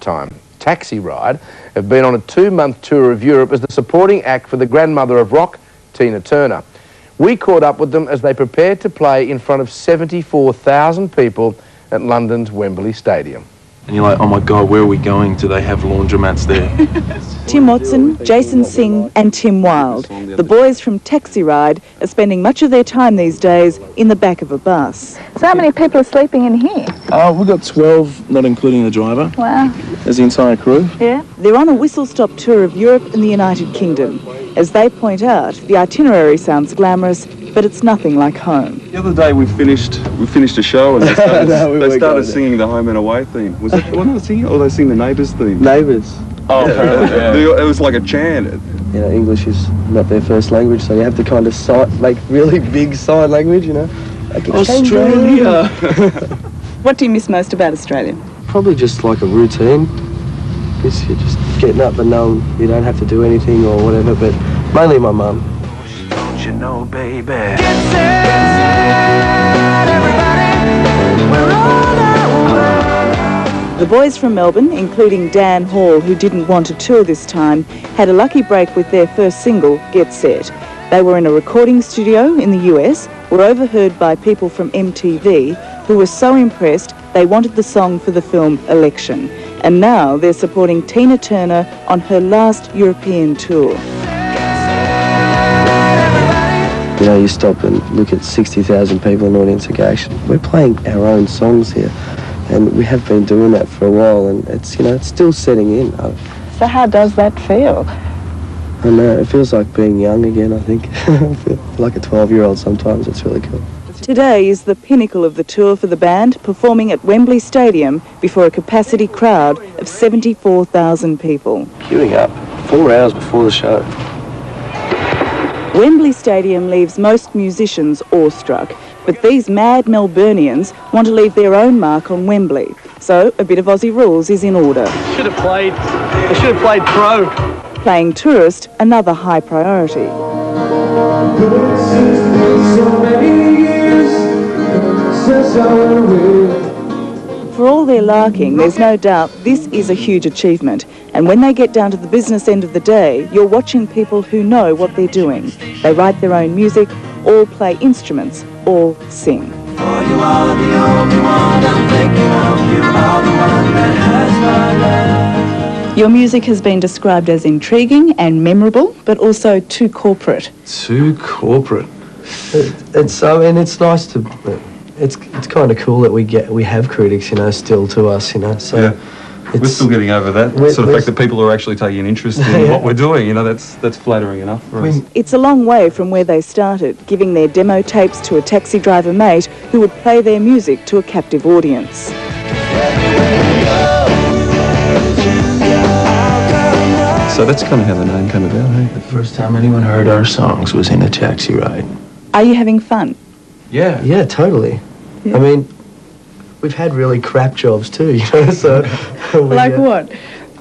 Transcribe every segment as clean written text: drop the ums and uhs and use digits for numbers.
lifetime. Taxiride have been on a 2-month tour of Europe as the supporting act for the grandmother of rock, Tina Turner. We caught up with them as they prepared to play in front of 74,000 people at London's Wembley Stadium. And you're like, oh my God, where are we going? Do they have laundromats there? Tim Watson, Jason Singh and Tim Wilde, the boys from Taxiride, are spending much of their time these days in the back of a bus. So how many people are sleeping in here? We've got 12, not including the driver. Wow. There's the entire crew. Yeah. They're on a whistle-stop tour of Europe and the United Kingdom. As they point out, the itinerary sounds glamorous, but it's nothing like home. The other day we finished a show and they started singing the Home and Away theme. Was it what they were singing? Or they sing the Neighbours theme? Neighbours. Oh, yeah. It was like a chant. You know, English is not their first language, so you have to kind of make really big sign language, you know. Like Australia! What do you miss most about Australia? Probably just like a routine. Because you're just getting up and knowing you don't have to do anything or whatever, but mainly my mum. Don't you know, baby? The boys from Melbourne, including Dan Hall, who didn't want to tour this time, had a lucky break with their first single, Get Set. They were in a recording studio in the US, were overheard by people from MTV, who were so impressed they wanted the song for the film Election. And now they're supporting Tina Turner on her last European tour. You know, you stop and look at 60,000 people in the audience and go, actually, we're playing our own songs here. And we have been doing that for a while, and it's, you know, it's still setting in. So how does that feel? I know, it feels like being young again, I think. I feel like a 12-year-old sometimes. It's really cool. Today is the pinnacle of the tour for the band, performing at Wembley Stadium before a capacity crowd of 74,000 people. Queuing up 4 hours before the show. Wembley Stadium leaves most musicians awestruck, but these mad Melburnians want to leave their own mark on Wembley. So a bit of Aussie rules is in order. They should have played pro. Playing tourist, another high priority. For all their larking, there's no doubt this is a huge achievement. And when they get down to the business end of the day, you're watching people who know what they're doing. They write their own music, all play instruments, all sing. Your music has been described as intriguing and memorable, but also too corporate. Too corporate. It's nice to. It's kind of cool that we have critics, you know, still to us, you know. So Yeah. We're still getting over that sort of fact that people are actually taking an interest in what we're doing. You know, that's flattering enough for us. It's a long way from where they started, giving their demo tapes to a taxi driver mate who would play their music to a captive audience. So that's kind of how the name came about, hey? The first time anyone heard our songs was in a taxi ride. Are you having fun? Yeah. Yeah, totally. Yeah. I mean, we've had really crap jobs too, you know, so... Like what?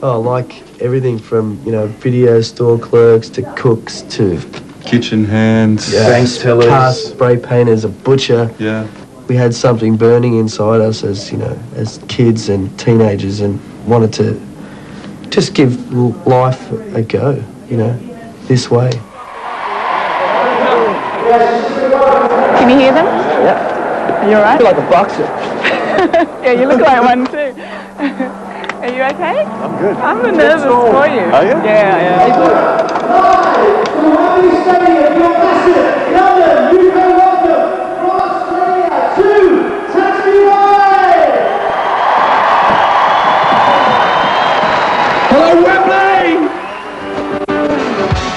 Oh, like everything from, you know, video store clerks to cooks to... Kitchen hands. Bank tellers. Car spray painters, a butcher. Yeah. We had something burning inside us as, you know, as kids and teenagers and wanted to just give life a go, you know, this way. Can you hear them? Yeah. Are you all right? I feel like a boxer. Yeah, you look like one too. Are you okay? I'm good. I'm nervous for you. Are you? Yeah. Hello, Wembley!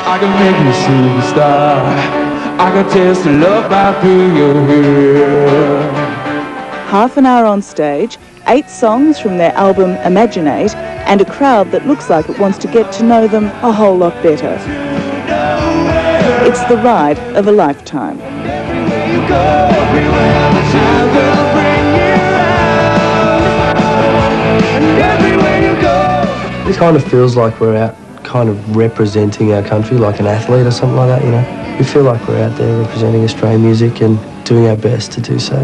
I can make you a superstar. I can taste the love right through your hair. Half an hour on stage, 8 songs from their album Imaginate, and a crowd that looks like it wants to get to know them a whole lot better. It's the ride of a lifetime. It kind of feels like we're out kind of representing our country like an athlete or something like that, you know. We feel like we're out there representing Australian music and doing our best to do so.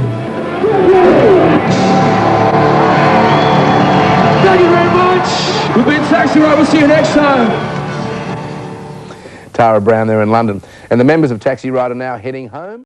Thank you very much. We've been Taxiride. We'll see you next time. Tara Brown there in London. And the members of Taxiride are now heading home.